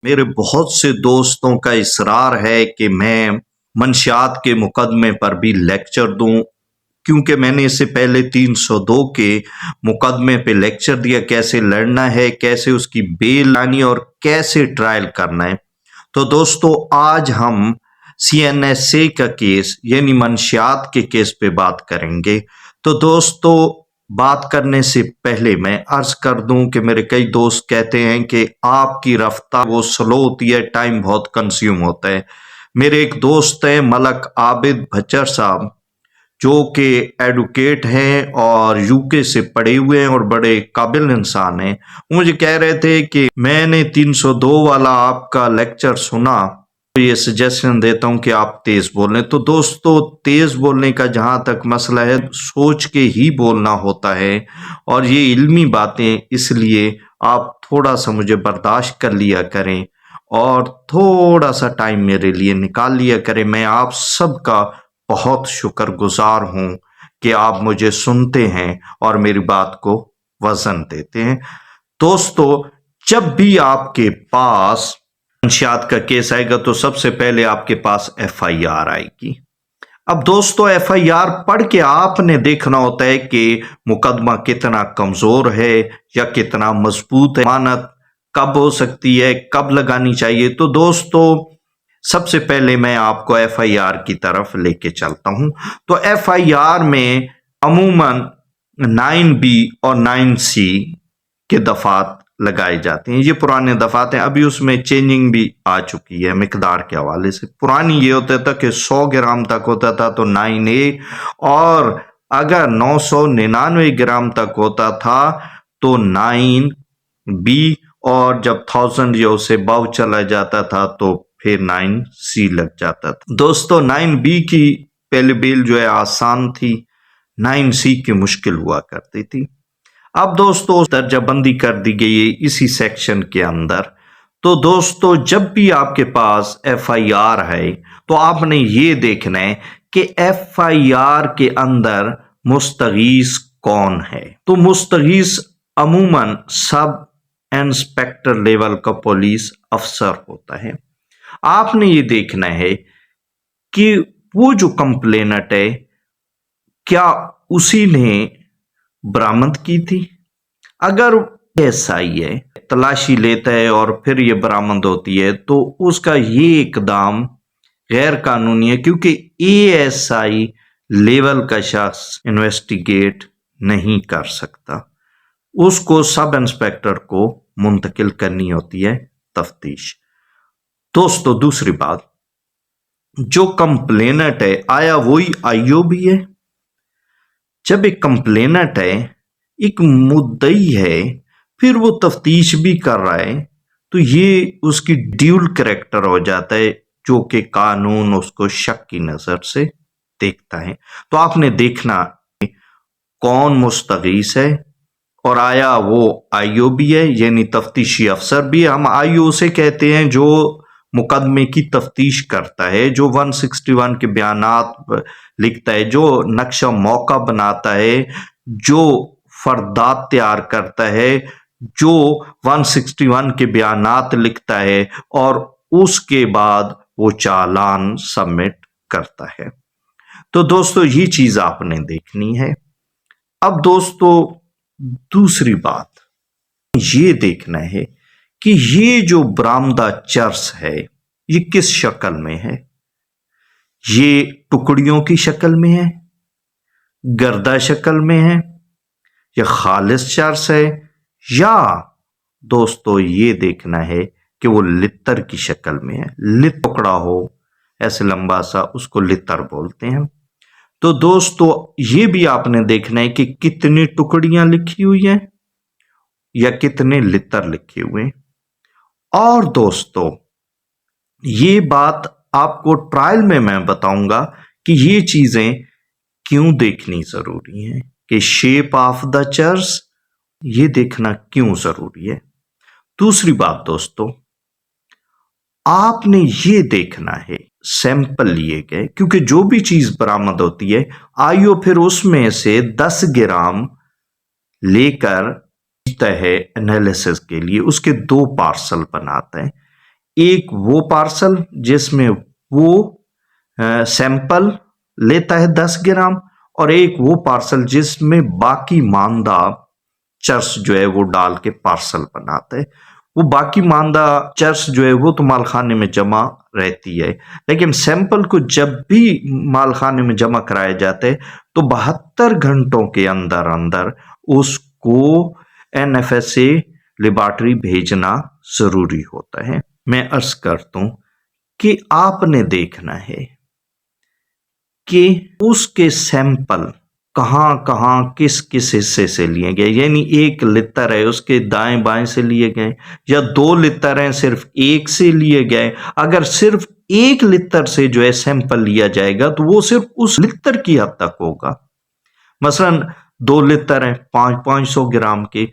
میرے بہت سے دوستوں کا اصرار ہے کہ میں منشیات کے مقدمے پر بھی لیکچر دوں، کیونکہ میں نے اس سے پہلے 302 کے مقدمے پہ لیکچر دیا، کیسے لڑنا ہے، کیسے اس کی بیل لانی اور کیسے ٹرائل کرنا ہے۔ تو دوستو آج ہم CNSA کا کیس یعنی منشیات کے کیس پہ بات کریں گے۔ تو دوستو بات کرنے سے پہلے میں عرض کر دوں کہ میرے کئی دوست کہتے ہیں کہ آپ کی رفتار وہ سلو ہوتی ہے، ٹائم بہت کنزیوم ہوتا ہے۔ میرے ایک دوست ہیں ملک عابد بھچر صاحب، جو کہ ایڈوکیٹ ہیں اور UK سے پڑھے ہوئے ہیں اور بڑے قابل انسان ہیں۔ مجھے کہہ رہے تھے کہ میں نے 302 والا آپ کا لیکچر سنا، تو یہ سجیشن دیتا ہوں کہ آپ تیز بولیں۔ تو دوستو تیز بولنے کا جہاں تک مسئلہ ہے، سوچ کے ہی بولنا ہوتا ہے اور یہ علمی باتیں، اس لیے آپ تھوڑا سا مجھے برداشت کر لیا کریں اور تھوڑا سا ٹائم میرے لیے نکال لیا کریں۔ میں آپ سب کا بہت شکر گزار ہوں کہ آپ مجھے سنتے ہیں اور میری بات کو وزن دیتے ہیں۔ دوستو جب بھی آپ کے پاس منشیات کا کیس آئے گا تو سب سے پہلے آپ کے پاس FIR آئے گی۔ اب دوستو FIR پڑھ کے آپ نے دیکھنا ہوتا ہے کہ مقدمہ کتنا کمزور ہے یا کتنا مضبوط ہے، ضمانت کب ہو سکتی ہے، کب لگانی چاہیے۔ تو دوستو سب سے پہلے میں آپ کو FIR کی طرف لے کے چلتا ہوں۔ تو FIR میں عموماً 9B اور 9C کے دفعات لگائے جاتے ہیں۔ یہ پرانے دفعات ہیں، ابھی اس میں چینجنگ بھی آ چکی ہے مقدار کے حوالے سے۔ پرانی یہ ہوتا تھا کہ 100 گرام تک ہوتا تھا تو 9A، اور اگر 999 گرام تک ہوتا تھا تو 9B، اور جب 1000 یا اسے باؤ چلا جاتا تھا تو پھر 9C لگ جاتا تھا۔ دوستو 9B کی پہلے بیل جو ہے آسان تھی، 9C کی مشکل ہوا کرتی تھی۔ اب دوستو درجہ بندی کر دی گئی ہے اسی سیکشن کے اندر۔ تو دوستو جب بھی آپ کے پاس FIR ہے تو آپ نے یہ دیکھنا ہے کہ FIR کے اندر مستغیث کون ہے۔ تو مستغیث عموماً سب انسپیکٹر لیول کا پولیس افسر ہوتا ہے۔ آپ نے یہ دیکھنا ہے کہ وہ جو کمپلینٹ ہے کیا اسی نے برآمد کی تھی۔ اگر ایسا ہی ہے، تلاشی لیتا ہے اور پھر یہ برآمد ہوتی ہے تو اس کا یہ اقدام غیر قانونی ہے، کیونکہ ASI لیول کا شخص انویسٹیگیٹ نہیں کر سکتا، اس کو سب انسپیکٹر کو منتقل کرنی ہوتی ہے تفتیش۔ دوستو دوسری بات، جو کمپلینٹ ہے آیا وہی IO بھی ہے؟ جب ایک کمپلینٹ ہے، ایک مدعی ہے، پھر وہ تفتیش بھی کر رہا ہے تو یہ اس کی ڈیول کریکٹر ہو جاتا ہے، جو کہ قانون اس کو شک کی نظر سے دیکھتا ہے۔ تو آپ نے دیکھنا کون مستغیث ہے اور آیا وہ IO بھی ہے، یعنی تفتیشی افسر بھی ہے۔ ہم IO سے کہتے ہیں جو مقدمے کی تفتیش کرتا ہے، جو 161 کے بیانات لکھتا ہے، جو نقشہ موقع بناتا ہے، جو فردات تیار کرتا ہے، جو 161 کے بیانات لکھتا ہے اور اس کے بعد وہ چالان سبمٹ کرتا ہے۔ تو دوستو یہ چیز آپ نے دیکھنی ہے۔ اب دوستو دوسری بات یہ دیکھنا ہے کہ یہ جو برآمدہ چرس ہے یہ کس شکل میں ہے۔ یہ ٹکڑیوں کی شکل میں ہے، گردہ شکل میں ہے، یا خالص چرس ہے، یا دوستو یہ دیکھنا ہے کہ وہ لتر کی شکل میں ہے۔ لت ٹکڑا ہو ایسے لمبا سا، اس کو لتر بولتے ہیں۔ تو دوستو یہ بھی آپ نے دیکھنا ہے کہ کتنی ٹکڑیاں لکھی ہوئی ہیں یا کتنے لتر لکھے ہوئے ہیں۔ اور دوستو یہ بات آپ کو ٹرائل میں بتاؤں گا کہ یہ چیزیں کیوں دیکھنی ضروری ہیں، کہ شیپ آف دا چرس یہ دیکھنا کیوں ضروری ہے۔ دوسری بات دوستو آپ نے یہ دیکھنا ہے سیمپل لیے گئے، کیونکہ جو بھی چیز برآمد ہوتی ہے IO پھر اس میں سے 10 گرام لے کر ہے انالیسس کے لیے، اس کے 2 پارسل بناتا ہے۔ ایک وہ پارسل جس میں وہ سیمپل لیتا ہے 10 گرام، اور ایک وہ پارسل جس میں باقی ماندہ چرس جو ہے وہ ڈال کے پارسل بناتا ہے۔ وہ باقی ماندہ چرس جو ہے وہ تو مال خانے میں جمع رہتی ہے، لیکن سیمپل کو جب بھی مال خانے میں جمع کرایا جاتا ہے تو 72 گھنٹوں کے اندر اندر اس کو NFSA لیبارٹری بھیجنا ضروری ہوتا ہے۔ میں عرض کرتا ہوں کہ آپ نے دیکھنا ہے کہ اس کے سیمپل کہاں کہاں کس کس حصے سے لیے گئے، یعنی 1 لتر ہے اس کے دائیں بائیں سے لیے گئے، یا 2 لتر ہیں صرف ایک سے لیے گئے۔ اگر صرف 1 لتر سے جو ہے سیمپل لیا جائے گا تو وہ صرف اس لتر کی حد تک ہوگا۔ مثلا 2 لتر ہیں 500 گرام کے،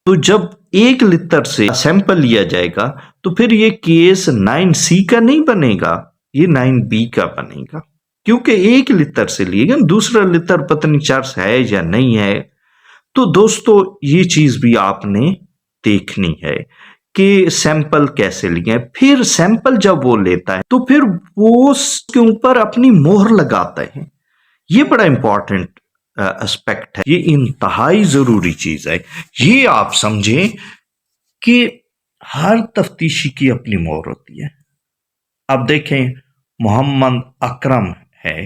تو جب 1 لتر سے سیمپل لیا جائے گا تو پھر یہ کیس 9C کا نہیں بنے گا، یہ 9B کا بنے گا، کیونکہ 1 لتر سے لیے گا، دوسرا لتر پتہ نہیں چرس ہے یا نہیں ہے۔ تو دوستو یہ چیز بھی آپ نے دیکھنی ہے کہ سیمپل کیسے لیے ہیں۔ پھر سیمپل جب وہ لیتا ہے تو پھر وہ اس کے اوپر اپنی مہر لگاتا ہے۔ یہ بڑا امپورٹنٹ اسپیکٹ ہے، یہ انتہائی ضروری چیز ہے۔ یہ آپ سمجھیں کہ ہر تفتیشی کی اپنی مہر ہوتی ہے۔ اب دیکھیں محمد اکرم ہے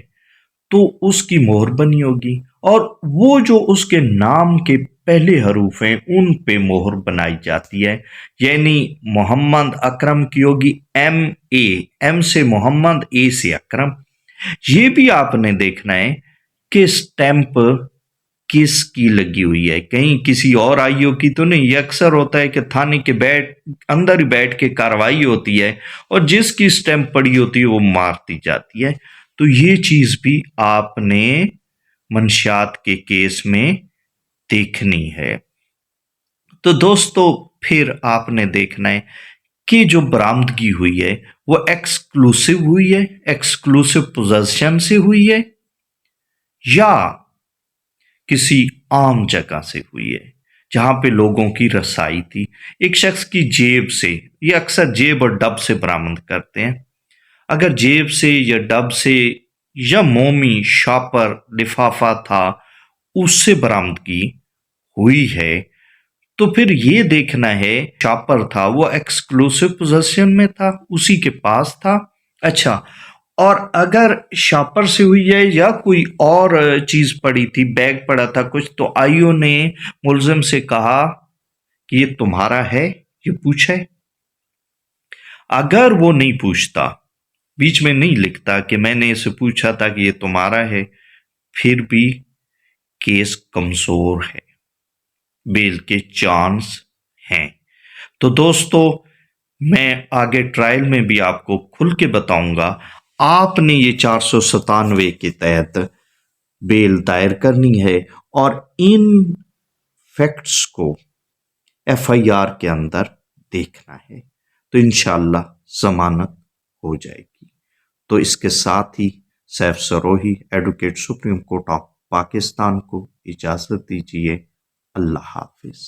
تو اس کی مہر بنی ہوگی، اور وہ جو اس کے نام کے پہلے حروف ہیں ان پہ مہر بنائی جاتی ہے، یعنی محمد اکرم کی ہوگی MA، M سے محمد، A سے اکرم۔ یہ بھی آپ نے دیکھنا ہے کہ سٹیمپ کس کی لگی ہوئی ہے، کہیں کسی اور آئیو کی تو نہیں۔ یہ اکثر ہوتا ہے کہ تھانے کے اندر ہی بیٹھ کے کاروائی ہوتی ہے اور جس کی سٹیمپ پڑی ہوتی ہے وہ مارتی جاتی ہے۔ تو یہ چیز بھی آپ نے منشیات کے کیس میں دیکھنی ہے۔ تو دوستو پھر آپ نے دیکھنا ہے کہ جو برآمدگی ہوئی ہے وہ ایکسکلوسیو ہوئی ہے، ایکسکلوسیو پوزیشن سے ہوئی ہے، یا کسی عام جگہ سے ہوئی ہے جہاں پہ لوگوں کی رسائی تھی۔ ایک شخص کی جیب سے، یہ اکثر جیب اور ڈب سے برآمد کرتے ہیں، اگر جیب سے یا ڈب سے یا مومی شاپر لفافہ تھا اس سے برآمدگی ہوئی ہے تو پھر یہ دیکھنا ہے شاپر تھا وہ ایکسکلوسیو پوزیشن میں تھا، اسی کے پاس تھا۔ اچھا، اور اگر شاپر سے ہوئی ہے یا کوئی اور چیز پڑی تھی، بیگ پڑا تھا کچھ، تو آئیو نے ملزم سے کہا کہ یہ تمہارا ہے، یہ پوچھے۔ اگر وہ نہیں پوچھتا، بیچ میں نہیں لکھتا کہ میں نے اسے پوچھا تھا کہ یہ تمہارا ہے، پھر بھی کیس کمزور ہے، بیل کے چانس ہیں۔ تو دوستو میں آگے ٹرائل میں بھی آپ کو کھل کے بتاؤں گا، آپ نے یہ 497 کے تحت بیل دائر کرنی ہے اور ان فیکٹس کو FIR کے اندر دیکھنا ہے، تو انشاءاللہ ضمانت ہو جائے گی۔ تو اس کے ساتھ ہی Saif Sarohi advocate Supreme Court of Pakistan کو اجازت دیجیے۔ اللہ حافظ۔